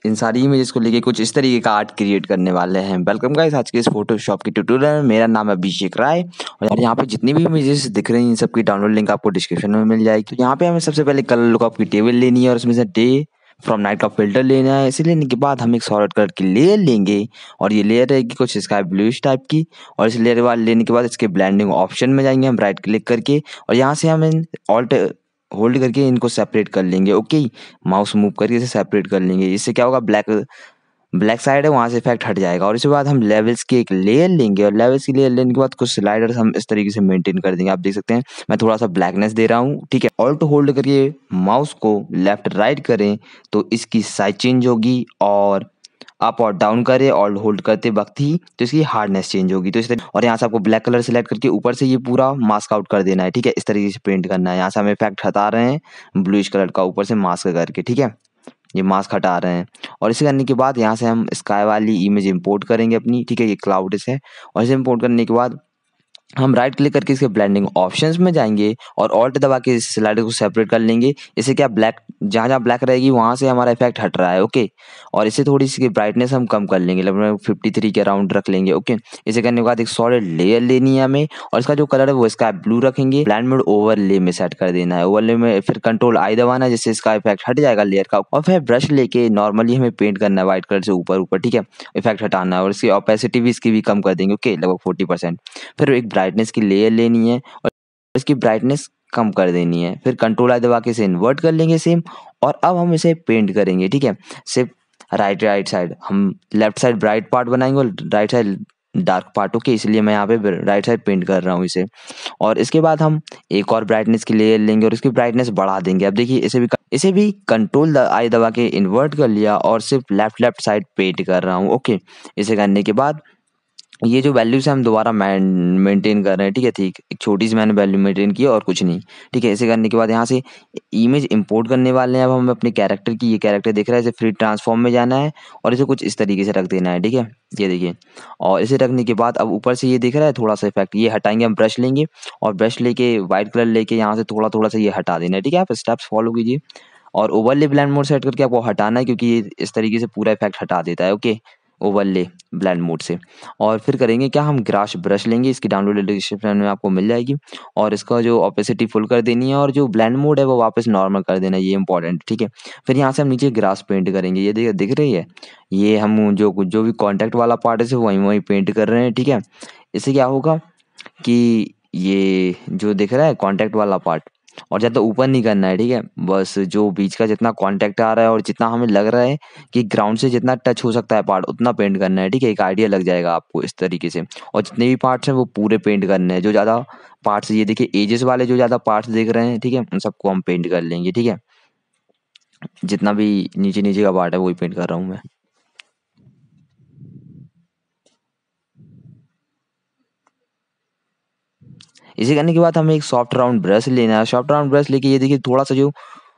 इन सारी इमेजेस को लेके कुछ इस तरीके का आर्ट क्रिएट करने वाले हैं। वेलकम गाइस आज के इस फोटोशॉप की ट्यूटोरियल में। मेरा नाम है अभिषेक राय और यार यहाँ पे जितनी भी इमेजेस दिख रही हैं इन सबकी डाउनलोड लिंक आपको डिस्क्रिप्शन में मिल जाएगी। तो यहाँ पे हमें सबसे पहले कलर लुकअप की टेबल लेनी है और उसमें से डे फ्रॉम नाइट का फिल्टर लेना है। इसे लेने के बाद हम एक सॉलिड कलर की लेयर लेंगे और ये लेयर रहेगी कुछ स्काई ब्लूइश टाइप की। और इस लेयर वाले लेने के बाद इसके ब्लेंडिंग ऑप्शन में जाएंगे हम राइट क्लिक करके और यहाँ से हम ऑल्ट होल्ड करके इनको सेपरेट कर लेंगे। ओके, माउस मूव करके इसे सेपरेट कर लेंगे। इससे क्या होगा, ब्लैक साइड है वहाँ से इफेक्ट हट जाएगा। और इसके बाद हम लेवल्स की एक लेयर लेंगे और लेवल्स की लेयर लेने के बाद कुछ स्लाइडर्स हम इस तरीके से मेंटेन कर देंगे। आप देख सकते हैं मैं थोड़ा सा ब्लैकनेस दे रहा हूँ। ठीक है, ऑल्ट होल्ड करके माउस को लेफ्ट राइट करें तो इसकी साइज चेंज होगी और अप और डाउन करें और होल्ड करते वक्त ही तो इसकी हार्डनेस चेंज होगी। तो इस तरह, और यहाँ से आपको ब्लैक कलर सेलेक्ट करके ऊपर से ये पूरा मास्क आउट कर देना है। ठीक है, इस तरीके से पेंट करना है। यहाँ से हम इफेक्ट हटा रहे हैं ब्लूइश कलर का ऊपर से मास्क करके। ठीक है, ये मास्क हटा रहे हैं और इसे करने के बाद यहाँ से हम स्काई वाली इमेज इंपोर्ट करेंगे अपनी। ठीक है, ये क्लाउड है और इसे इंपोर्ट करने के बाद हम राइट क्लिक करके इसके ब्लेंडिंग ऑप्शंस में जाएंगे और ऑल्ट दबा के इस स्लाइडर को सेपरेट कर लेंगे। इससे क्या ब्लैक जहाँ जहाँ ब्लैक रहेगी वहाँ से हमारा इफेक्ट हट रहा है। ओके, और इसे थोड़ी सी ब्राइटनेस हम कम कर लेंगे, लगभग 53 के अराउंड रख लेंगे। ओके, इसे करने के बाद एक सॉलिड लेयर लेनी है हमें और इसका जो कलर है वो स्काई ब्लू रखेंगे। ब्लेंड मोड ओवरले में सेट कर देना है। ओवरले में फिर कंट्रोल आई दबाना है जिससे इसका इफेक्ट हट जाएगा लेयर का। और फिर ब्रश लेके नॉर्मली हमें पेंट करना है व्हाइट कलर से ऊपर ऊपर। ठीक है, इफेक्ट हटाना है और इसकी ऑपेसिटी भी इसकी भी कम कर देंगे। ओके, लगभग 40%। फिर एक ब्राइटनेस की लेयर लेनी है और इसकी ब्राइटनेस कम कर देनी है। फिर कंट्रोल आई दबा के इसे इन्वर्ट कर लेंगे सेम और अब हम इसे पेंट करेंगे। ठीक है, सिर्फ राइट साइड हम लेफ्ट साइड ब्राइट पार्ट बनाएंगे और right side dark part. Okay, इसलिए मैं यहाँ पे राइट साइड पेंट कर रहा हूँ इसे। और इसके बाद हम एक और ब्राइटनेस की लेयर लेंगे और इसकी ब्राइटनेस बढ़ा देंगे। अब देखिए इसे भी कंट्रोल आई दबा के इन्वर्ट कर लिया और सिर्फ लेफ्ट साइड पेंट कर रहा हूँ। ओके, इसे करने के बाद ये जो वैल्यूज है हम दोबारा मेंटेन कर रहे हैं। ठीक है, ठीक, एक छोटी सी मैंने वैल्यू मेंटेन की और कुछ नहीं। ठीक है, ऐसे करने के बाद यहाँ से इमेज इंपोर्ट करने वाले हैं। अब हम अपने कैरेक्टर की, ये कैरेक्टर दिख रहा है, इसे फ्री ट्रांसफॉर्म में जाना है और इसे कुछ इस तरीके से रख देना है। ठीक है, ये देखिए, और इसे रखने के बाद अब ऊपर से ये दिख रहा है थोड़ा सा इफेक्ट, ये हटाएंगे हम। ब्रश लेंगे और ब्रश लेके व्हाइट कलर लेके यहाँ से थोड़ा थोड़ा सा ये हटा देना है। ठीक है, आप स्टेप्स फॉलो कीजिए और ओवरले ब्लेंड मोड सेट करके आपको हटाना है क्योंकि ये इस तरीके से पूरा इफेक्ट हटा देता है। ओके, ओवरले ब्लेंड मोड से। और फिर करेंगे क्या, हम ग्रास ब्रश लेंगे, इसकी डाउनलोड डिस्क्रिप्शन में आपको मिल जाएगी और इसका जो ऑपेसिटी फुल कर देनी है और जो ब्लेंड मोड है वो वापस नॉर्मल कर देना है, ये इंपॉर्टेंट। ठीक है, फिर यहाँ से हम नीचे ग्रास पेंट करेंगे। ये दिख रही है, ये हम जो भी कॉन्टेक्ट वाला पार्ट है वहीं वहीं पेंट कर रहे हैं। ठीक है, इससे क्या होगा कि ये जो दिख रहा है कॉन्टेक्ट वाला पार्ट और ज़्यादा ऊपर नहीं करना है। ठीक है, बस जो बीच का जितना कांटेक्ट आ रहा है और जितना हमें लग रहा है कि ग्राउंड से जितना टच हो सकता है पार्ट उतना पेंट करना है। ठीक है, एक आइडिया लग जाएगा आपको इस तरीके से। और जितने भी पार्ट्स हैं वो पूरे पेंट करने हैं। जो ज़्यादा पार्ट्स, ये देखिए एजेस वाले जो ज़्यादा पार्ट्स दिख रहे हैं, ठीक है, उन सबको हम पेंट कर लेंगे। ठीक है, जितना भी नीचे नीचे का पार्ट है वही पेंट कर रहा हूँ मैं। इसे करने के बाद हमें एक सॉफ्ट राउंड ब्रश लेना है। सॉफ्ट राउंड ब्रश लेके ये देखिए थोड़ा सा जो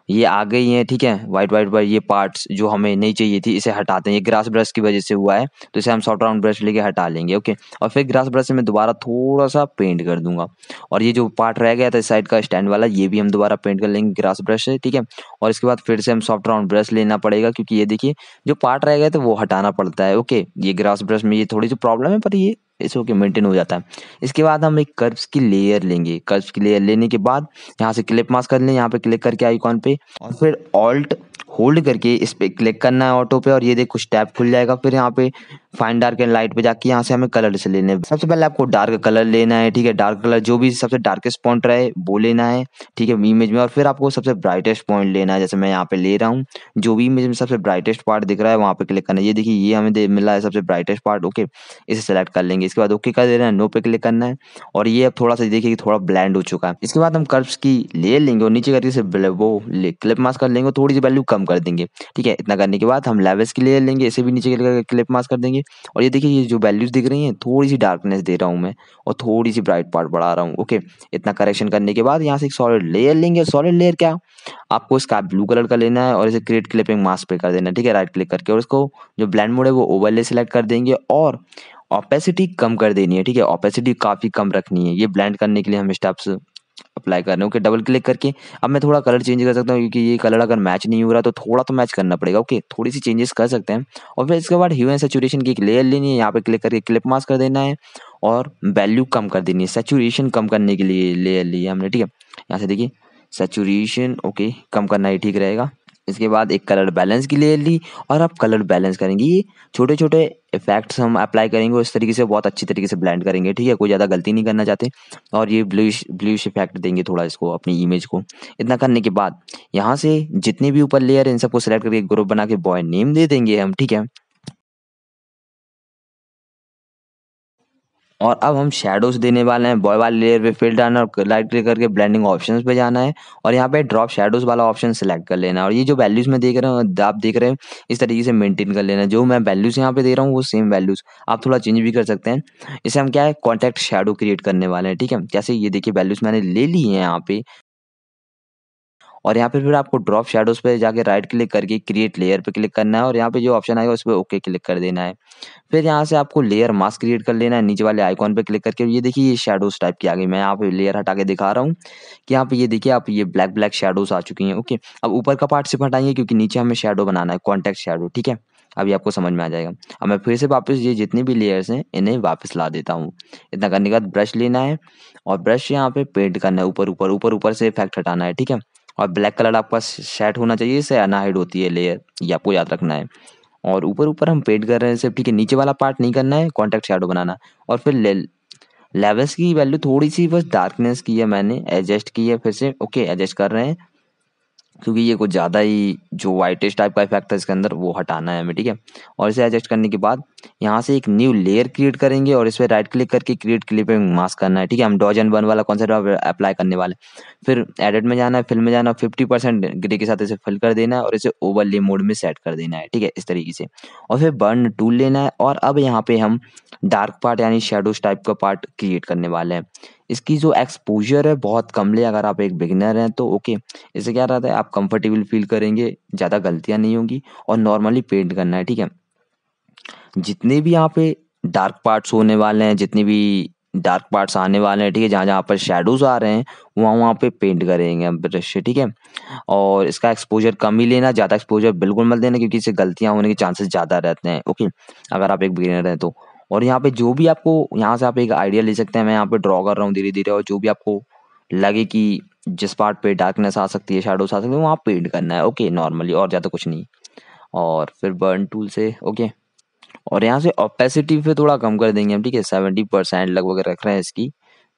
ये आ गई है, ठीक है, वाइट वाइट वाइट ये पार्ट्स जो हमें नहीं चाहिए थी इसे हटाते हैं। ये ग्रास ब्रश की वजह से हुआ है तो इसे हम सॉफ्ट राउंड ब्रश लेके हटा लेंगे। ओके, और फिर ग्रास ब्रश से मैं दोबारा थोड़ा सा पेंट कर दूंगा और ये जो पार्ट रह गया था इस साइड का स्टैंड वाला ये भी हम दोबारा पेंट कर लेंगे ग्रास ब्रश से। ठीक है, और इसके बाद फिर से हम सॉफ्ट राउंड ब्रश लेना पड़ेगा क्योंकि ये देखिए जो पार्ट रह गया था वो हटाना पड़ता है। ओके, ये ग्रास ब्रश में ये थोड़ी सी प्रॉब्लम है पर ये इसे ओके मेंटेन हो जाता है। इसके बाद हम एक कर्व्स की लेयर लेंगे। कर्व्स की लेयर लेने के बाद यहाँ से क्लिप मास्क कर लें, यहाँ पे क्लिक करके आइकॉन पे और फिर ऑल्ट होल्ड करके इस पे क्लिक करना है ऑटो पे और ये देख कुछ टैब खुल जाएगा। फिर यहाँ पे फाइन डार्क एंड लाइट पे जाके यहाँ से हमें कलर से लेने हैं। सबसे पहले आपको डार्क कलर लेना है। ठीक है, डार्क कलर जो भी सबसे डार्केस्ट पॉइंट रहे वो लेना है। ठीक है, इमेज में। और फिर आपको सबसे ब्राइटेस्ट पॉइंट लेना है, जैसे मैं यहाँ पे ले रहा हूँ। जो भी इमेज में सबसे ब्राइटेस्ट पार्ट दिख रहा है वहाँ पे क्लिक करना है। ये देखिए ये हमें मिला है सबसे ब्राइटेस्ट पार्ट। ओके, इसे सेलेक्ट कर लेंगे। इसके बाद ओके कर देना है, नो पे क्लिक करना है और ये अब थोड़ा सा देखिए कि थोड़ा ब्लेंड हो चुका है। इसके बाद हम कर्व्स की लेयर लेंगे और नीचे करके इसे वो क्लिप मास्क कर लेंगे, थोड़ी सी वैल्यू कम कर देंगे। ठीक है, इतना करने के बाद हम लेवल्स की लेयर लेंगे, इसे भी नीचे करके क्लिप मास्क कर देंगे और ये देखिए ये जो वैल्यूज दिख रही हैं थोड़ी सी डार्कनेस दे रहा हूँ मैं और थोड़ी सी ब्राइट पार्ट बढ़ा रहा हूँ। ओके, इतना करेक्शन करने के बाद यहाँ से एक सॉलिड लेयर लेंगे। सॉलिड लेयर क्या, आपको स्काई ब्लू कलर का लेना है और इसे क्रिएट क्लिपिंग मास्क पे कर देना है। ठीक है, राइट क्लिक करके और इसको जो ब्लेंड मोड है वो ओवरले सेलेक्ट कर देंगे और ऑपेसिटी कम कर देनी है। ठीक है, ऑपेसिटी काफी कम रखनी है। ये ब्लेंड करने के लिए हम स्टेप्स अप्लाई कर रहे हैं। ओके, डबल क्लिक करके अब मैं थोड़ा कलर चेंज कर सकता हूँ, क्योंकि ये कलर अगर मैच नहीं हो रहा तो थोड़ा तो मैच करना पड़ेगा। ओके, थोड़ी सी चेंजेस कर सकते हैं। और फिर इसके बाद ह्यू एंड सैचुरेशन की एक लेयर लेनी है, यहाँ पे क्लिक करके क्लिप मास्क कर देना है और वैल्यू कम कर देनी है। सैचुरेशन कम करने के लिए लेयर ली है हमने, ठीक है। यहाँ से देखिए सैचुरेशन ओके कम करना ही ठीक रहेगा। इसके बाद एक कलर बैलेंस की लेयर ली और अब कलर बैलेंस करेंगे। ये छोटे छोटे इफेक्ट्स हम अप्लाई करेंगे और इस तरीके से बहुत अच्छी तरीके से ब्लेंड करेंगे, ठीक है। कोई ज़्यादा गलती नहीं करना चाहते। और ये ब्लूइश ब्लूइश इफेक्ट देंगे थोड़ा इसको, अपनी इमेज को। इतना करने के बाद यहाँ से जितनी भी ऊपर लेयर है इन सबको सेलेक्ट करके ग्रुप बना के बॉय नेम दे देंगे हम, ठीक है। और अब हम शैडोज देने वाले हैं। बॉय वाले लेयर पे फिल डालना और राइट क्लिक करके ब्लेंडिंग ऑप्शंस पे जाना है और यहाँ पे ड्रॉप शैडोज वाला ऑप्शन सेलेक्ट कर लेना है। और ये जो वैल्यूज में देख रहे हो, आप देख रहे हैं, इस तरीके से मेंटेन कर लेना है। जो मैं वैल्यूज यहाँ पे दे रहा हूँ वो सेम वैल्यूज आप थोड़ा चेंज भी कर सकते हैं। इसे हम क्या है कॉन्टेक्ट शैडो क्रिएट करने वाले हैं, ठीक है। जैसे ये देखिए वैल्यूज मैंने ले ली है यहाँ पे, और यहाँ पे फिर आपको ड्रॉप शैडोज पे जाके राइट क्लिक करके क्रिएट लेयर पे क्लिक करना है और यहाँ पे जो ऑप्शन आएगा उस पर ओके क्लिक कर देना है। फिर यहाँ से आपको लेयर मास्क क्रिएट कर लेना है, नीचे वाले आइकॉन पे क्लिक करके। ये देखिए ये शैडोज टाइप की आ गई। मैं यहाँ पे लेयर हटा के दिखा रहा हूँ कि यहाँ पे ये देखिए आप ये ब्लैक ब्लैक शैडोज आ चुकी हैं। ओके, अब ऊपर का पार्ट सिर्फ हटाएंगे क्योंकि नीचे हमें शैडो बनाना है, कॉन्टेक्ट शैडो, ठीक है। अभी आपको समझ में आ जाएगा। अब मैं फिर से वापस ये जितनी भी लेयर्स हैं इन्हें वापस ला देता हूँ। इतना करने के बाद ब्रश लेना है और ब्रश यहाँ पे पेंट करना है, ऊपर ऊपर से इफेक्ट हटाना है, ठीक है। और ब्लैक कलर आपका सेट होना चाहिए, इससे अनहाइड होती है लेयर, ये आपको याद रखना है। और ऊपर-ऊपर हम पेंट कर रहे हैं सिर्फ, ठीक है। नीचे वाला पार्ट नहीं करना है, कॉन्टेक्ट शैडो बनाना है। और फिर लेवल्स की वैल्यू थोड़ी-सी बस डार्कनेस की है मैंने, एडजस्ट की है फिर से। ओके, एडजस्ट कर रहे हैं क्योंकि ये कुछ ज़्यादा ही जो व्हाइटिश टाइप का इफेक्ट है इसके अंदर वो हटाना है हमें, ठीक है। और इसे एडजस्ट करने के बाद यहाँ से एक न्यू लेयर क्रिएट करेंगे और इस पे राइट क्लिक करके क्रिएट क्लिपिंग मास्क करना है, ठीक है। हम डॉज एंड बर्न वाला कॉन्सेप्ट अप्लाई करने वाले हैं। फिर एडिट में जाना है, फिल में जाना है, 50% ग्रे के साथ इसे फिल कर देना है और इसे ओवरले मोड में सेट कर देना है, ठीक है, इस तरीके से। और फिर बर्न टूल लेना है और अब यहाँ पे हम डार्क पार्ट यानी शेडोज टाइप का पार्ट क्रिएट करने वाले हैं। इसकी जो एक्सपोजर है बहुत कम ले, अगर आप एक बिगिनर हैं तो ओके। इससे क्या रहता है आप कंफर्टेबल फील करेंगे, ज़्यादा गलतियाँ नहीं होंगी और नॉर्मली पेंट करना है, ठीक है। जितने भी यहाँ पे डार्क पार्ट्स होने वाले हैं, जितने भी डार्क पार्ट्स आने वाले हैं, ठीक है, जहाँ-जहाँ पर शैडोज़ आ रहे हैं, वहाँ-वहाँ पे पेंट करेंगे हम ब्रश से, ठीक है। और इसका एक्सपोज़र कम ही लेना, ज़्यादा एक्सपोज़र बिल्कुल मत देना क्योंकि इससे गलतियाँ होने के चांसेस ज़्यादा रहते हैं, ओके, अगर आप एक बिगिनर हैं तो। और यहाँ पे जो भी आपको यहाँ से आप एक आइडिया ले सकते हैं, मैं यहाँ पे ड्रॉ कर रहा हूँ धीरे-धीरे, और जो भी आपको लगे कि जिस पार्ट पे डार्कनेस आ सकती है, शैडोज़ आ सकती है, वहाँ पेंट करना है, ओके, नॉर्मली, और ज़्यादा कुछ नहीं। और फिर बर्न टूल से ओके, और यहाँ से ओपेसिटी पे थोड़ा कम कर देंगे हम, ठीक है। 70% लगभग रख रहे हैं इसकी,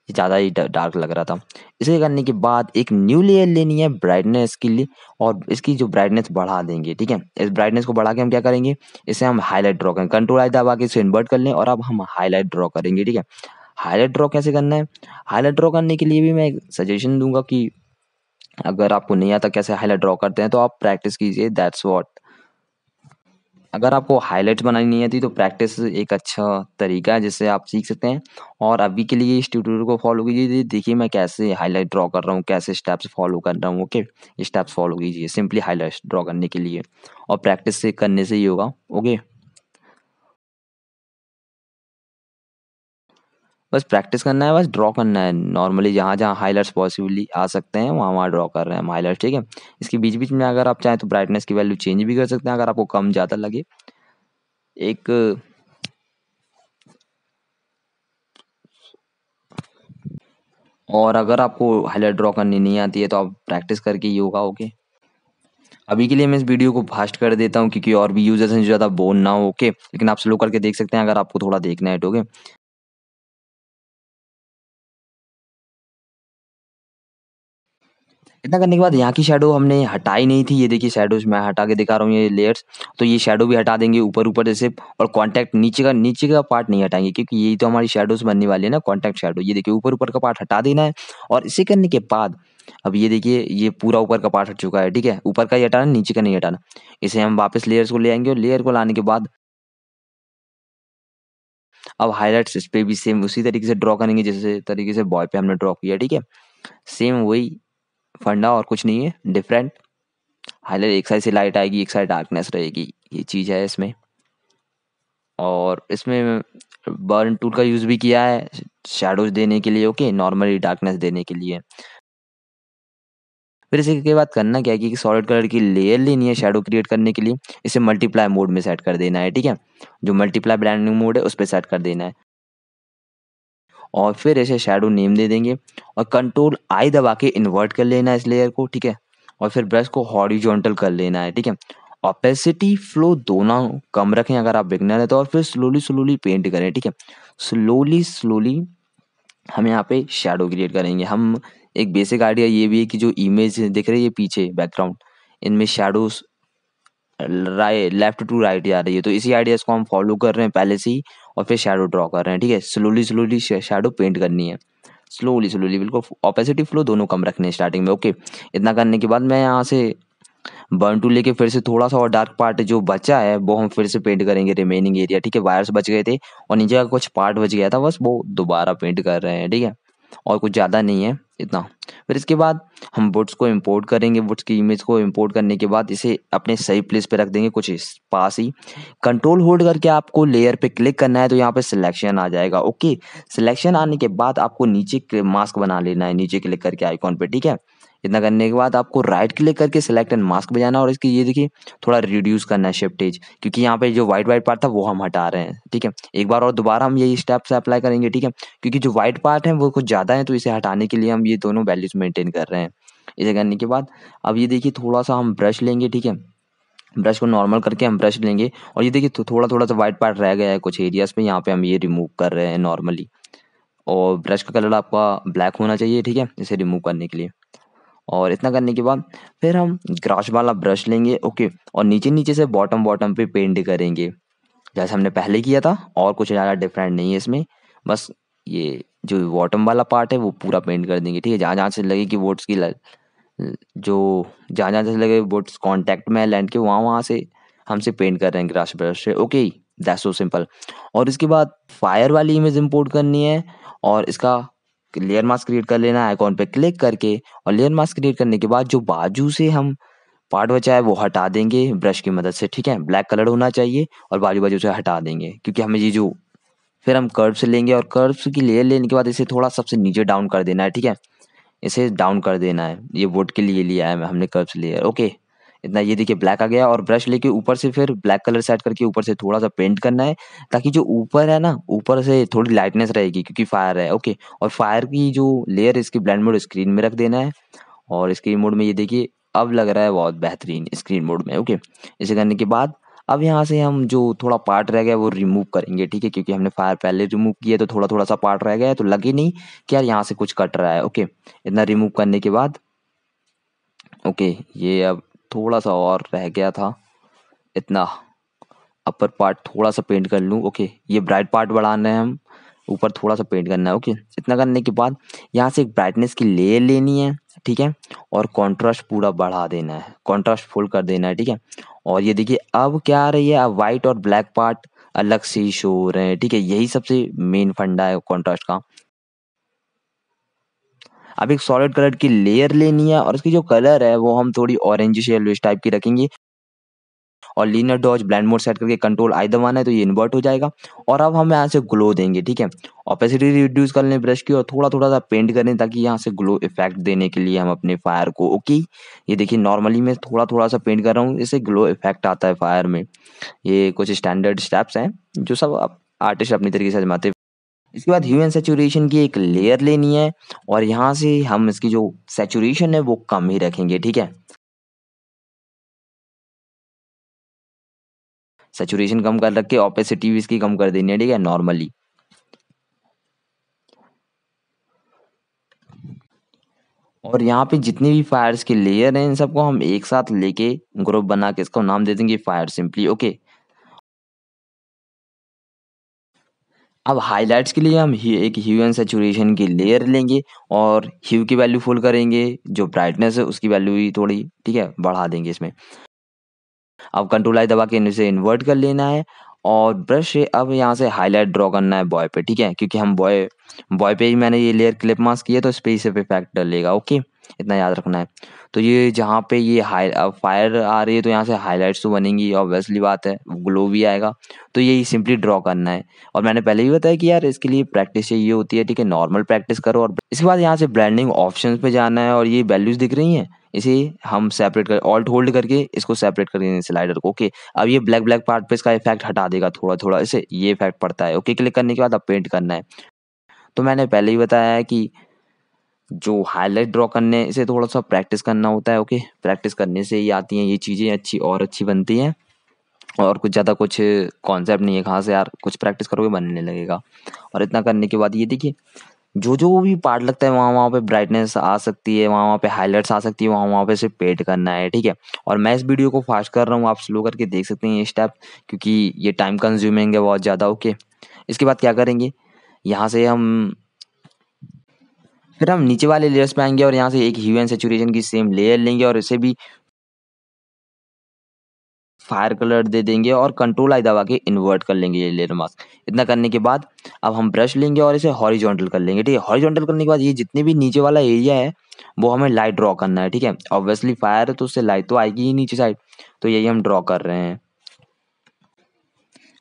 ये ज़्यादा ही डार्क लग रहा था। इसे करने के बाद एक न्यू लेयर लेनी है ब्राइटनेस के लिए और इसकी जो ब्राइटनेस बढ़ा देंगे, ठीक है। इस ब्राइटनेस को बढ़ा के हम क्या करेंगे, इसे हम हाईलाइट ड्रॉ करेंगे। कंट्रोल आई दबा के इसे इन्वर्ट कर लें और अब हम हाईलाइट ड्रॉ करेंगे, ठीक है। हाईलाइट ड्रॉ कैसे करना है, हाईलाइट ड्रॉ करने के लिए भी मैं एक सजेशन दूंगा कि अगर आपको नहीं आता कैसे हाईलाइट ड्रॉ करते हैं तो आप प्रैक्टिस कीजिए, दैट्स व्हाट। अगर आपको हाइलाइट्स बनानी नहीं आती तो प्रैक्टिस एक अच्छा तरीका है जिससे आप सीख सकते हैं। और अभी के लिए इस ट्यूटोरियल को फॉलो कीजिए, देखिए मैं कैसे हाइलाइट ड्रॉ कर रहा हूँ, कैसे स्टेप्स फॉलो कर रहा हूँ, ओके। स्टेप्स फॉलो कीजिए सिंपली हाइलाइट्स ड्रॉ करने के लिए, और प्रैक्टिस से करने से ही होगा, ओके। बस प्रैक्टिस करना है, बस ड्रॉ करना है नॉर्मली, जहाँ जहाँ हाइलाइट्स पॉसिबली आ सकते हैं वहाँ वहाँ ड्रॉ कर रहे हैं हम हाइलाइट्स, ठीक है। इसके बीच बीच में अगर आप चाहें तो ब्राइटनेस की वैल्यू चेंज भी कर सकते हैं अगर आपको कम ज़्यादा लगे। एक और अगर आपको हाइलाइट ड्रॉ करनी नहीं आती है तो आप प्रैक्टिस करके ही होगा, ओके। अभी के लिए मैं इस वीडियो को फास्ट कर देता हूँ क्योंकि और भी यूजर्स हैं जो ज़्यादा बोर ना हो, ओके। लेकिन आप स्लो करके देख सकते हैं अगर आपको थोड़ा देखना है तो, ओके। इतना करने के बाद यहाँ की शैडो हमने हटाई नहीं थी, ये देखिए शैडोज मैं हटा के दिखा रहा हूँ, ये लेयर्स। तो ये शैडो भी हटा देंगे ऊपर ऊपर जैसे, और कॉन्टैक्ट नीचे का पार्ट नहीं हटाएंगे क्योंकि यही तो हमारी शैडोज बनने वाली है ना, कॉन्टैक्ट शैडो। ये देखिए ऊपर ऊपर का पार्ट हटा देना है। और इसे करने के बाद अब ये देखिए ये पूरा ऊपर का पार्ट हट चुका है, ठीक है। ऊपर का ही हटाना, नीचे का नहीं हटाना। इसे हम वापस लेयर्स को ले आएंगे और लेयर को लाने के बाद अब हाइलाइट्स इस पे भी सेम उसी तरीके से ड्रॉ करेंगे जैसे तरीके से बॉय पे हमने ड्रॉ किया, ठीक है। सेम वही फंडा, और कुछ नहीं है डिफरेंट। हाईलाइट एक साइड से लाइट आएगी, एक साइड डार्कनेस रहेगी, ये चीज़ है इसमें। और इसमें बर्न टूल का यूज़ भी किया है शैडोज देने के लिए, ओके, नॉर्मली डार्कनेस देने के लिए। फिर इसके बाद करना क्या है कि सॉलिड कलर की लेयर लेनी है शैडो क्रिएट करने के लिए, इसे मल्टीप्लाई मोड में सेट कर देना है, ठीक है। जो मल्टीप्लाई ब्लेंडिंग मोड है उस पर सेट कर देना है और फिर इसे शैडो नेम दे देंगे और कंट्रोल आई दबा के इन्वर्ट कर लेना है इस लेयर को, ठीक है। और फिर ब्रश को हॉरिजॉन्टल कर लेना है, ठीक है। ओपेसिटी फ्लो दोनों कम रखें अगर आप बिगनर है तो, और फिर स्लोली स्लोली पेंट करें, ठीक है। स्लोली स्लोली हम यहाँ पे शैडो क्रिएट करेंगे। हम एक बेसिक आइडिया ये भी है कि जो इमेज दिख रही है पीछे बैकग्राउंड, इनमें शैडोज लेफ्ट टू राइट जा रही है, तो इसी आइडियाज को हम फॉलो कर रहे हैं पहले से ही और फिर शैडो ड्रॉ कर रहे हैं, ठीक है। स्लोली स्लोली शैडो पेंट करनी है, स्लोली स्लोली, बिल्कुल ओपेसिटी फ्लो दोनों कम रखने हैं स्टार्टिंग में, ओके। इतना करने के बाद मैं यहाँ से बर्न टूल लेके फिर से थोड़ा सा और डार्क पार्ट जो बचा है वो हम फिर से पेंट करेंगे, रिमेनिंग एरिया, ठीक है। वायर्स बच गए थे और नीचे का कुछ पार्ट बच गया था, बस वो दोबारा पेंट कर रहे हैं, ठीक है। और कुछ ज़्यादा नहीं है इतना। फिर इसके बाद हम बुट्स को इंपोर्ट करेंगे, बुट्स की इमेज को इंपोर्ट करने के बाद इसे अपने सही प्लेस पे रख देंगे, कुछ इस पास ही। कंट्रोल होल्ड करके आपको लेयर पे क्लिक करना है तो यहाँ पे सिलेक्शन आ जाएगा, ओके। सिलेक्शन आने के बाद आपको नीचे मास्क बना लेना है, नीचे क्लिक करके आइकॉन पे, ठीक है। इतना करने के बाद आपको राइट क्लिक करके सिलेक्ट एंड मास्क बजाना और इसकी ये देखिए थोड़ा रिड्यूस करना है शिफ्टेज, क्योंकि यहाँ पे जो वाइट वाइट पार्ट था वो हम हटा रहे हैं, ठीक है। एक बार और दोबारा हम यही स्टेप से अप्लाई करेंगे, ठीक है, क्योंकि जो वाइट पार्ट है वो कुछ ज़्यादा है, तो इसे हटाने के लिए हम ये दोनों वैल्यूज मेंटेन कर रहे हैं। इसे करने के बाद अब ये देखिए थोड़ा सा हम ब्रश लेंगे, ठीक है। ब्रश को नॉर्मल करके हम ब्रश लेंगे और ये देखिए थोड़ा थोड़ा सा वाइट पार्ट रह गया है कुछ एरियाज पे, यहाँ पे हम ये रिमूव कर रहे हैं नॉर्मली। और ब्रश का कलर आपका ब्लैक होना चाहिए, ठीक है, इसे रिमूव करने के लिए। और इतना करने के बाद फिर हम ग्रास वाला ब्रश लेंगे, ओके, और नीचे नीचे से बॉटम बॉटम पे पेंट करेंगे जैसे हमने पहले किया था, और कुछ ज़्यादा डिफरेंट नहीं है इसमें। बस ये जो बॉटम वाला पार्ट है वो पूरा पेंट कर देंगे, ठीक है। जहाँ जहाँ से लगे कि बोट्स की जो जहाँ जहाँ से लगे बोट्स कांटेक्ट में लैंड के, वहाँ वहाँ से हमसे पेंट कर रहे हैं ग्रास ब्रश से, ओके। That's so simple. और इसके बाद फायर वाली इमेज इंपोर्ट करनी है और इसका लेयर मास्क क्रिएट कर लेना है आइकॉन पे क्लिक करके। और लेयर मास्क क्रिएट करने के बाद जो बाजू से हम पार्ट बचा है वो हटा देंगे ब्रश की मदद से, ठीक है। ब्लैक कलर होना चाहिए और बाजू बाजू से हटा देंगे, क्योंकि हमें ये जो फिर हम कर्व्स लेंगे और कर्व्स की लेयर लेने के बाद इसे थोड़ा सबसे नीचे डाउन कर देना है, ठीक है। इसे डाउन कर देना है, ये वुड के लिए लिया है हमने कर्व्स लेयर, ओके। इतना ये देखिए ब्लैक आ गया और ब्रश लेके ऊपर से फिर ब्लैक कलर सेट करके ऊपर से थोड़ा सा पेंट करना है, ताकि जो ऊपर है ना ऊपर से थोड़ी लाइटनेस रहेगी क्योंकि फायर है, ओके। और फायर की जो लेयर इसकी ब्लेंड मोड स्क्रीन में रख देना है और स्क्रीन मोड में ये देखिए अब लग रहा है बहुत बेहतरीन स्क्रीन मोड में, ओके। इसे करने के बाद अब यहाँ से हम जो थोड़ा पार्ट रह गया वो रिमूव करेंगे, ठीक है, क्योंकि हमने फायर पहले रिमूव किया तो थोड़ा थोड़ा सा पार्ट रह गया है, तो लगे नहीं कि यार यहाँ से कुछ कट रहा है, ओके। इतना रिमूव करने के बाद ओके, ये अब थोड़ा सा और रह गया था, इतना अपर पार्ट थोड़ा सा पेंट कर लूँ, ओके। ये ब्राइट पार्ट बढ़ाना है, हम ऊपर थोड़ा सा पेंट करना है, ओके। इतना करने के बाद यहाँ से एक ब्राइटनेस की लेयर लेनी है, ठीक है, और कॉन्ट्रास्ट पूरा बढ़ा देना है, कॉन्ट्रास्ट फुल कर देना है, ठीक है। और ये देखिए अब क्या आ रही है, अब वाइट और ब्लैक पार्ट अलग से ही शो हो रहे हैं, ठीक है। यही सबसे मेन फंडा है कॉन्ट्रास्ट का। अब एक सॉलिड कलर की लेयर लेनी है और इसकी जो कलर है वो हम थोड़ी ऑरेंजिश येलोइश टाइप की रखेंगे और linear dodge blend mode set करके कंट्रोल आई दबाना है तो ये इन्वर्ट हो जाएगा। और अब हम यहाँ से ग्लो देंगे, ठीक है। ओपेसिटी रिड्यूस कर लें ब्रश की और थोड़ा थोड़ा सा पेंट करें ताकि यहाँ से ग्लो इफेक्ट देने के लिए हम अपने फायर को, ओके। ये देखिए नॉर्मली मैं थोड़ा थोड़ा सा पेंट कर रहा हूँ, इससे ग्लो इफेक्ट आता है फायर में। ये कुछ स्टैंडर्ड स्टेप्स हैं जो सब आर्टिस्ट अपनी तरीके से आजमाते हैं। इसके बाद ह्यू एंड सैचुरेशन की एक लेयर लेनी है और यहाँ से हम इसकी जो सैचुरेशन है वो कम ही रखेंगे, ठीक है। सैचुरेशन कम कर रख के ओपेसिटी भी इसकी कम कर देनी है, ठीक है, नॉर्मली। और यहाँ पे जितनी भी फायर्स की लेयर हैं इन सबको हम एक साथ लेके ग्रुप बना के इसको नाम दे देंगे फायर सिंपली, ओके। अब हाइलाइट्स के लिए हम एक ह्यू एंड सैचुरेशन की लेयर लेंगे और ह्यू की वैल्यू फुल करेंगे, जो ब्राइटनेस है उसकी वैल्यू ही थोड़ी, ठीक है, बढ़ा देंगे इसमें। अब कंट्रोल आई दबा के इसे इन्वर्ट कर लेना है और ब्रश से अब यहाँ से हाईलाइट ड्रॉ करना है बॉय पे, ठीक है, क्योंकि हम बॉय बॉय पे ही मैंने ये लेयर क्लिप मास्क किया तो इस पे ही सिर्फ इफेक्ट डलेगा, ओके। इतना याद रखना है। तो ये जहाँ पे ये हाई अब फायर आ रही है तो यहाँ से हाईलाइट्स तो बनेंगी, ऑब्वियसली बात है, ग्लो भी आएगा। तो यही सिंपली ड्रॉ करना है और मैंने पहले ही बताया कि यार इसके लिए प्रैक्टिस चाहिए होती है, ठीक है, नॉर्मल प्रैक्टिस करो। और इसके बाद यहाँ से ब्लेंडिंग ऑप्शंस पे जाना है और ये वैल्यूज दिख रही हैं, इसे हम सेपरेट कर ऑल्ट होल्ड करके इसको सेपरेट कर देंगे स्लाइडर को। ओके, अब ये ब्लैक ब्लैक पार्ट पे इसका इफेक्ट हटा देगा थोड़ा थोड़ा, इसे ये इफेक्ट पड़ता है। ओके, क्लिक करने के बाद अब पेंट करना है। तो मैंने पहले ही बताया है कि जो हाईलाइट ड्रॉ करने से थोड़ा सा प्रैक्टिस करना होता है। ओके, प्रैक्टिस करने से ही आती हैं ये चीज़ें, अच्छी और अच्छी बनती हैं। और कुछ ज़्यादा कुछ कॉन्सेप्ट नहीं है, कहाँ से यार, कुछ प्रैक्टिस करोगे बनने लगेगा। और इतना करने के बाद ये देखिए, जो जो भी पार्ट लगता है वहाँ वहाँ पे ब्राइटनेस आ सकती है, वहाँ वहाँ पे हाइलाइट्स आ सकती है, वहाँ वहाँ पे सिर्फ पेंट करना है। ठीक है, और मैं इस वीडियो को फास्ट कर रहा हूँ, आप स्लो करके देख सकते हैं ये स्टेप, क्योंकि ये टाइम कंज्यूमिंग है बहुत ज़्यादा। ओके, इसके बाद क्या करेंगे, यहाँ से हम फिर हम नीचे वाले लेयर्स पे आएंगे और यहाँ से एक ह्यू एंड सैचुरेशन की सेम लेयर लेंगे और इसे भी फायर कलर दे देंगे और कंट्रोल आई दबा के इन्वर्ट कर लेंगे ये लेयर मास्क। इतना करने के बाद अब हम ब्रश लेंगे और इसे हॉरिजॉन्टल कर लेंगे। ठीक है, हॉरिजॉन्टल करने के बाद ये जितने भी नीचे वाला एरिया है वो हमें लाइट ड्रॉ करना है। ठीक है, ऑब्वियसली फायर है तो उससे लाइट तो आएगी ही नीचे साइड, तो यही हम ड्रॉ कर रहे हैं।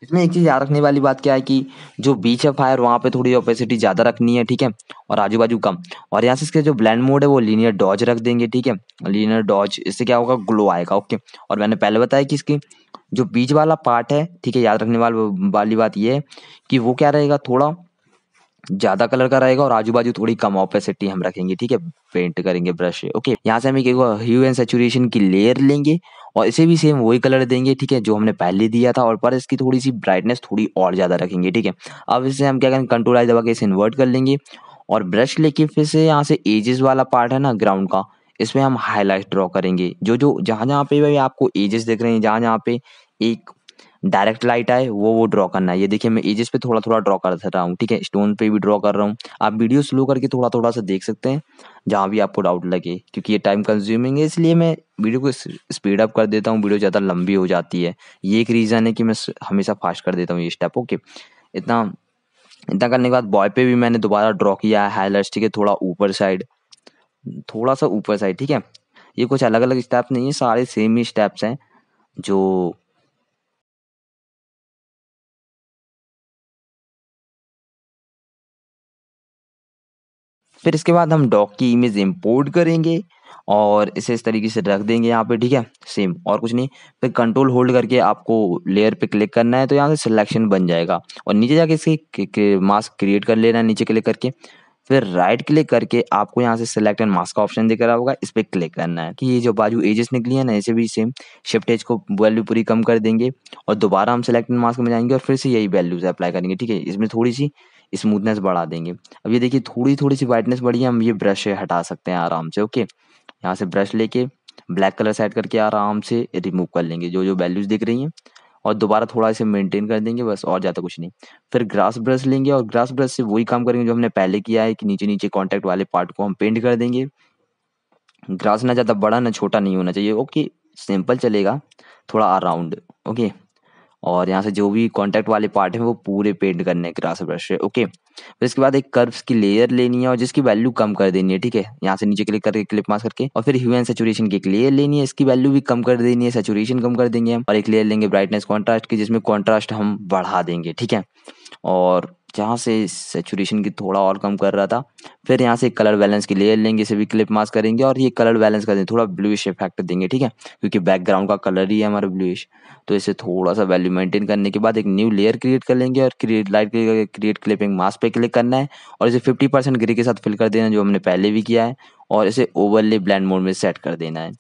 इसमें एक चीज याद रखने वाली बात क्या है कि जो बीच है फायर वहाँ पे थोड़ी ओपेसिटी ज्यादा रखनी है। ठीक है, और आजू बाजू कम। और यहाँ से इसके जो ब्लेंड मोड है वो लीनियर डॉज रख देंगे। ठीक है, लीनियर डॉज, इससे क्या होगा, ग्लो आएगा। ओके, और मैंने पहले बताया कि इसकी जो बीच वाला पार्ट है, ठीक है, याद रखने वाली बात ये है कि वो क्या रहेगा, थोड़ा ज्यादा कलर का रहेगा और आजू बाजू थोड़ी कम ऑपेसिटी हम रखेंगे। ठीक है, पेंट करेंगे ब्रश से। ओके, यहाँ से हम एक ह्यू एंड सैचुरेशन की लेयर लेंगे और इसे भी सेम वही कलर देंगे। ठीक है, जो हमने पहले दिया था, और पर इसकी थोड़ी सी ब्राइटनेस थोड़ी और ज्यादा रखेंगे। ठीक है, अब इसे हम क्या करेंगे, कंट्रोल आई दबा के इसे इन्वर्ट कर लेंगे और ब्रश लेके फिर से यहाँ से एजेस वाला पार्ट है ना ग्राउंड का, इसमें हम हाईलाइट ड्रॉ करेंगे। जो जो जहाँ जहाँ पे भाई आपको एजेस दिख रहे हैं, जहाँ जहाँ पे एक डायरेक्ट लाइट आए वो ड्रॉ करना है। ये देखिए मैं एजेस पे थोड़ा थोड़ा ड्रॉ कर रहा हूँ। ठीक है, स्टोन पे भी ड्रॉ कर रहा हूँ। आप वीडियो स्लो करके थोड़ा थोड़ा सा देख सकते हैं जहाँ भी आपको डाउट लगे, क्योंकि ये टाइम कंज्यूमिंग है, इसलिए मैं वीडियो को स्पीड अप कर देता हूँ, वीडियो ज़्यादा लंबी हो जाती है। ये एक रीज़न है कि मैं हमेशा फास्ट कर देता हूँ ये स्टेप। ओके, इतना इतना करने के बाद बॉय पे भी मैंने दोबारा ड्रॉ किया है हाईलाइट्स। ठीक है, थोड़ा ऊपर साइड, थोड़ा सा ऊपर साइड। ठीक है, ये कुछ अलग अलग स्टेप नहीं है, सारे सेम ही स्टेप्स हैं जो। फिर इसके बाद हम डॉग की इमेज इंपोर्ट करेंगे और इसे इस तरीके से रख देंगे यहाँ पे। ठीक है, सेम और कुछ नहीं। फिर कंट्रोल होल्ड करके आपको लेयर पे क्लिक करना है तो यहाँ से सिलेक्शन बन जाएगा और नीचे जाके इसके मास्क क्रिएट कर लेना है नीचे क्लिक करके। फिर राइट क्लिक करके आपको यहाँ से सिलेक्ट एंड मास्क का ऑप्शन दिख रहा होगा, इस पे क्लिक करना है कि ये जो बाजू एजेस निकली है ना, इसे भी सेम शिफ्ट एज को वैल्यू पूरी कम कर देंगे और दोबारा हम सिलेक्ट एंड मास्क में जाएंगे और फिर से यही वैल्यूज अप्लाई करेंगे। ठीक है, इसमें थोड़ी सी स्मूथनेस बढ़ा देंगे। अब ये देखिए थोड़ी थोड़ी सी वाइटनेस बढ़ी है, हम ये ब्रश से हटा सकते हैं आराम से। ओके, यहाँ से ब्रश लेके ब्लैक कलर सेट करके आराम से रिमूव कर लेंगे जो जो वैल्यूज दिख रही हैं और दोबारा थोड़ा इसे मेंटेन कर देंगे, बस और ज़्यादा कुछ नहीं। फिर ग्रास ब्रश लेंगे और ग्रास ब्रश से वही काम करेंगे जो हमने पहले किया है कि नीचे नीचे कॉन्टैक्ट वाले पार्ट को हम पेंट कर देंगे। ग्रास ना ज़्यादा बड़ा ना छोटा नहीं होना चाहिए। ओके, सिंपल चलेगा, थोड़ा अराउंड। ओके, और यहाँ से जो भी कॉन्टैक्ट वाले पार्ट हैं वो पूरे पेंट करने हैं ग्रास ब्रश से। ओके, फिर इसके बाद एक कर्व्स की लेयर लेनी है और जिसकी वैल्यू कम कर देनी है। ठीक है, यहाँ से नीचे क्लिक करके क्लिप मास्क करके और फिर ह्यू एंड सैचुरेशन की एक लेयर लेनी है, इसकी वैल्यू भी कम कर देनी है, सैचुरेशन कम कर देंगे हम। और एक लेयर लेंगे ब्राइटनेस कॉन्ट्रास्ट की, जिसमें कॉन्ट्रास्ट हम बढ़ा देंगे। ठीक है, और जहाँ से सैचुरेशन की थोड़ा और कम कर रहा था, फिर यहाँ से कलर बैलेंस की लेयर लेंगे, इसे भी क्लिप मास्क करेंगे और ये कलर बैलेंस कर देंगे, थोड़ा ब्लूइश इफेक्ट देंगे। ठीक है, क्योंकि बैकग्राउंड का कलर ही है हमारा ब्लूइश, तो इसे थोड़ा सा वैल्यू मेंटेन करने के बाद एक न्यू लेयर क्रिएट कर लेंगे और क्रिएट क्लिपिंग मास्क पे क्लिक करना है और इसे 50% ग्रे के साथ फिल कर देना जो हमने पहले भी किया है और इसे ओवरले ब्लेंड मोड में सेट कर देना है।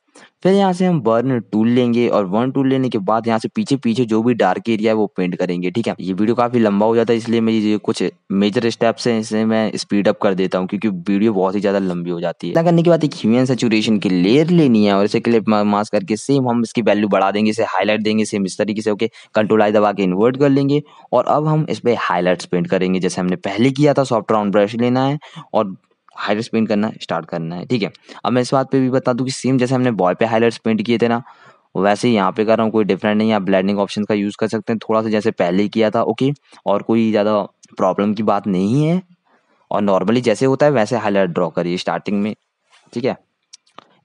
फिर यहाँ से हम बर्न टूल लेंगे और बर्न टूल लेने के बाद यहाँ से पीछे पीछे जो भी डार्क एरिया है वो पेंट करेंगे। ठीक है, ये वीडियो काफी लंबा हो जाता है, इसलिए मेरी जो कुछ मेजर स्टेप्स हैं इसे मैं स्पीड अप कर देता हूँ क्योंकि वीडियो बहुत ही ज्यादा लंबी हो जाती है। इतना करने के बाद एक ह्यू एंड सैचुरेशन की लेयर लेनी है और इसे क्लिप मास्क करके सेम हम इसकी वैल्यू बढ़ा देंगे, इसे हाईलाइट देंगे सेम इस तरीके से। ओके, कंट्रोल आई दबा के इन्वर्ट कर लेंगे और अब हम इस पे हाईलाइट्स पेंट करेंगे जैसे हमने पहले किया था। सॉफ्ट राउंड ब्रश लेना है और हाईलाइट्स पेंट करना स्टार्ट करना है। ठीक है, अब मैं इस बात पे भी बता दूं कि सेम जैसे हमने बॉय पे हाईलाइट्स पेंट किए थे ना, वैसे ही यहाँ पे कर रहा हूँ, कोई डिफरेंट नहीं है। आप ब्लेंडिंग ऑप्शन का यूज कर सकते हैं थोड़ा सा जैसे पहले ही किया था। ओके, और कोई ज़्यादा प्रॉब्लम की बात नहीं है और नॉर्मली जैसे होता है वैसे हाईलाइट ड्रॉ करिए स्टार्टिंग में। ठीक है,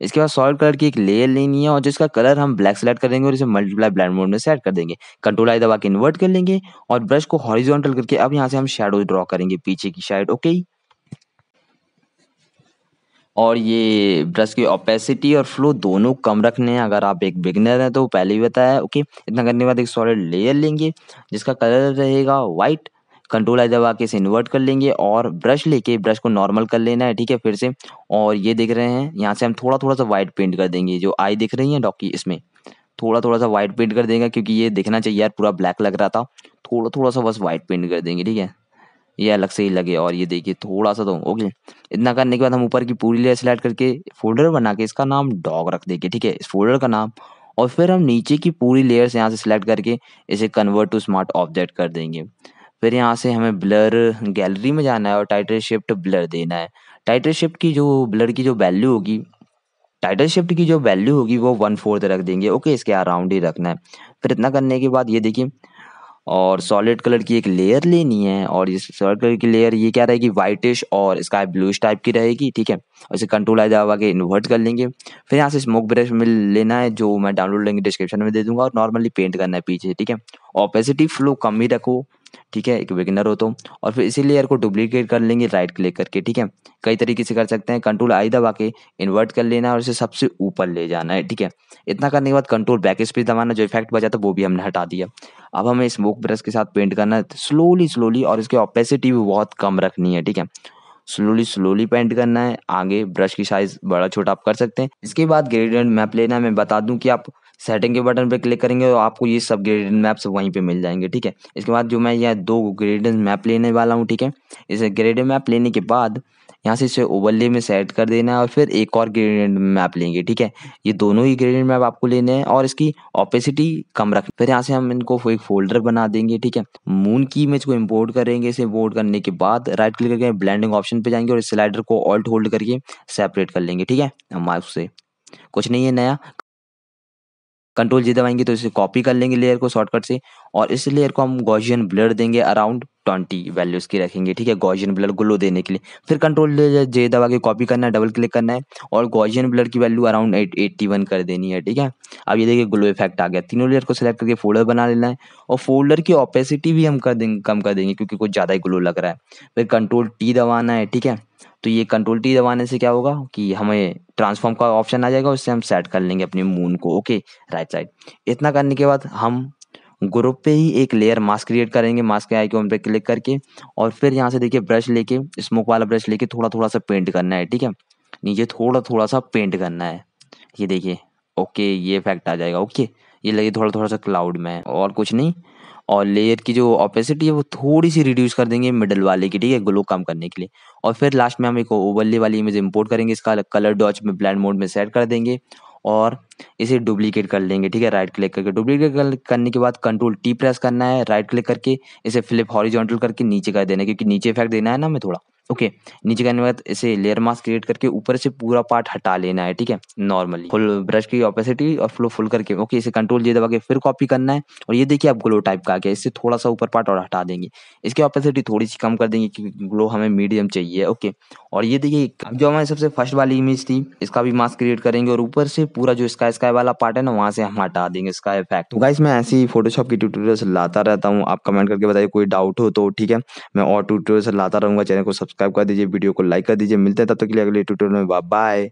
इसके बाद सॉलिड कलर की एक लेयर लेनी है और जिसका कलर हम ब्लैक सेलेक्ट कर देंगे और इसे मल्टीप्लाई ब्लेंड मोड में सेट कर देंगे। कंट्रोल आई दबा के इन्वर्ट कर लेंगे और ब्रश को हॉरिजॉन्टल करके अब यहाँ से हम शैडो ड्रॉ करेंगे पीछे की साइड। ओके, और ये ब्रश की ओपेसिटी और फ्लो दोनों कम रखने हैं। अगर आप एक बिगिनर हैं तो पहले ही बताया, ओके। इतना करने के बाद एक सॉलिड लेयर लेंगे जिसका कलर रहेगा वाइट। कंट्रोल आई दबा के इसे इन्वर्ट कर लेंगे और ब्रश लेके ब्रश को नॉर्मल कर लेना है, ठीक है, फिर से। और ये देख रहे हैं यहाँ से हम थोड़ा थोड़ा सा वाइट पेंट कर देंगे। जो आई दिख रही है डॉकी, इसमें थोड़ा थोड़ा सा वाइट पेंट कर देंगे क्योंकि ये दिखना चाहिए यार, पूरा ब्लैक लग रहा था। थोड़ा थोड़ा सा बस वाइट पेंट कर देंगे, ठीक है, ये अलग से ही लगे। और ये देखिए थोड़ा सा तो ओके। इतना करने के बाद हम ऊपर की पूरी लेयर सेलेक्ट करके फोल्डर बना के इसका नाम डॉग रख देंगे, ठीक है, इस फोल्डर का नाम। और फिर हम नीचे की पूरी लेयर्स यहाँ से सिलेक्ट करके इसे कन्वर्ट टू स्मार्ट ऑब्जेक्ट कर देंगे। फिर यहाँ से हमें ब्लर गैलरी में जाना है और टाइटल शिफ्ट ब्लर देना है। टाइटल शिफ्ट की जो ब्लर की जो वैल्यू होगी, टाइटल शिफ्ट की जो वैल्यू होगी वो 1/4 रख देंगे, ओके, इसके अराउंड ही रखना है। फिर इतना करने के बाद ये देखिए, और सॉलिड कलर की एक लेयर लेनी है। और इस सॉलिड कलर की लेयर ये क्या रहेगी, वाइटिश और स्काई ब्लूइश टाइप की रहेगी, ठीक है। और इसे कंट्रोल आ दबा के इन्वर्ट कर लेंगे। फिर यहाँ से स्मोक ब्रश में लेना है, जो मैं डाउनलोड लिंक डिस्क्रिप्शन में दे दूंगा, और नॉर्मली पेंट करना है पीछे, ठीक है। ऑपेसिटी फ्लो कम ही रखो, ठीक है, एक बिगिनर हो तो। और फिर इसी लेयर को डुप्लीकेट कर लेंगे राइट क्लिक करके, ठीक है। कई तरीके से कर सकते हैं, कंट्रोल आई दबा के इन्वर्ट कर लेना है और इसे सबसे ऊपर ले जाना है, ठीक है। इतना करने के बाद कंट्रोल बैक स्पेस दबाना, जो इफेक्ट बचा था वो भी हमने हटा दिया। अब हमें स्मोक ब्रश के साथ पेंट करना है स्लोली स्लोली, और इसकी ओपेसिटी भी बहुत कम रखनी है, ठीक है। स्लोली स्लोली पेंट करना है। आगे ब्रश की साइज बड़ा छोटा आप कर सकते हैं। इसके बाद ग्रेडियंट मैप लेना है। मैं बता दूं कि आप सेटिंग के बटन पे क्लिक करेंगे तो आपको ये सब ग्रेडियंट मैप्स वहीं पे मिल जाएंगे, ठीक है। इसके बाद जो मैं यह 2 ग्रेडियंट मैप लेने वाला हूँ, ठीक है। इसे ग्रेडियंट मैप लेने के बाद यहाँ से इसे ओवरले में सेट कर देना है और फिर एक और ग्रेडियंट मैप लेंगे, ठीक है। ये दोनों ही ग्रेडियंट मैप आपको लेने हैं और इसकी ओपेसिटी कम रख। फिर यहाँ से हम इनको एक फोल्डर बना देंगे, ठीक है। मून की इमेज को इंपोर्ट करेंगे। इसे इंपोर्ट करने के बाद राइट क्लिक करके ब्लेंडिंग ऑप्शन पे जाएंगे और इस स्लाइडर को ऑल्ट होल्ड करके सेपरेट कर लेंगे, ठीक है, माउस से। कुछ नहीं है नया। कंट्रोल जी दबाएंगे तो इसे कॉपी कर लेंगे लेयर को शॉर्टकट से। और इस लेयर को हम गॉसियन ब्लर देंगे, अराउंड 20 वैल्यूज की रखेंगे, ठीक है, गॉसियन ब्लर ग्लो देने के लिए। फिर कंट्रोल जे दबा के कॉपी करना है, डबल क्लिक करना है और गॉसियन ब्लर की वैल्यू अराउंड 81 कर देनी है, ठीक है। अब ये देखिए ग्लो इफेक्ट आ गया। तीनों लेयर को सिलेक्ट करके फोल्डर बना लेना है और फोल्डर की ओपेसिटी भी हम कर देंगे, कम कर देंगे क्योंकि कुछ ज़्यादा ही ग्लो लग रहा है। फिर कंट्रोल टी दबाना है, ठीक है। तो ये कंट्रोल टी दबाने से क्या होगा कि हमें ट्रांसफॉर्म का ऑप्शन आ जाएगा, उससे हम सेट कर लेंगे अपनी मून को, ओके, राइट साइड। इतना करने के बाद हम ग्रुप पे ही एक लेयर मास्क क्रिएट करेंगे, मास्क के आइकॉन पे क्लिक करके। और फिर यहाँ से देखिए ब्रश लेके, स्मोक वाला ब्रश लेके थोड़ा थोड़ा सा पेंट करना है, ठीक है। नीचे थोड़ा थोड़ा सा पेंट करना है, ये देखिए, ओके, ये इफेक्ट आ जाएगा, ओके। ये लगे थोड़ा थोड़ा सा क्लाउड में और कुछ नहीं। और लेयर की जो ओपेसिटी है वो थोड़ी सी रिड्यूस कर देंगे मिडल वाले की, ठीक है, ग्लो कम करने के लिए। और फिर लास्ट में हम एक ओवरले वाली इमेज इंपोर्ट करेंगे, इसका कलर डॉच में ब्लेंड मोड में सेट कर देंगे और इसे डुप्लीकेट कर लेंगे, ठीक है, राइट क्लिक करके। डुप्लीकेट करने के बाद कंट्रोल टी प्रेस करना है, राइट क्लिक करके इसे फ्लिप हॉरिजॉन्टल करके नीचे कर देना है, क्योंकि नीचे इफेक्ट देना है ना हमें थोड़ा, ओके। नीचे करने के बाद इसे लेयर मास्क क्रिएट करके ऊपर से पूरा पार्ट हटा लेना है, ठीक है, नॉर्मली फुल ब्रश की ओपेसिटी और फ्लो फुल करके, ओके। इसे कंट्रोल जे दबा के फिर कॉपी करना है और ये देखिए अब ग्लो टाइप का आ गया। इससे थोड़ा सा ऊपर पार्ट और हटा देंगे, इसकी ओपेसिटी थोड़ी सी कम कर देंगे क्योंकि ग्लो हमें मीडियम चाहिए, ओके। और ये देखिए अब जो हमारी सबसे फर्स्ट वाली इमेज थी इसका भी मास्क क्रिएट करेंगे और ऊपर से पूरा जो स्काई स्काई वाला पार्ट है ना वहां से हम हटा देंगे इसका इफेक्ट। तो गाइस मैं ऐसी ही फोटोशॉप की ट्यूटोरियल्स लाता रहता हूँ, आप कमेंट करके बताइए कोई डाउट हो तो, ठीक है। मैं और ट्यूटोरियल्स लाता रहूंगा। चैनल को सब्सक्राइब कर दीजिए, वीडियो को लाइक कर दीजिए। मिलते हैं तब तक के लिए अगले ट्यूटोरियल में, बाय बाय।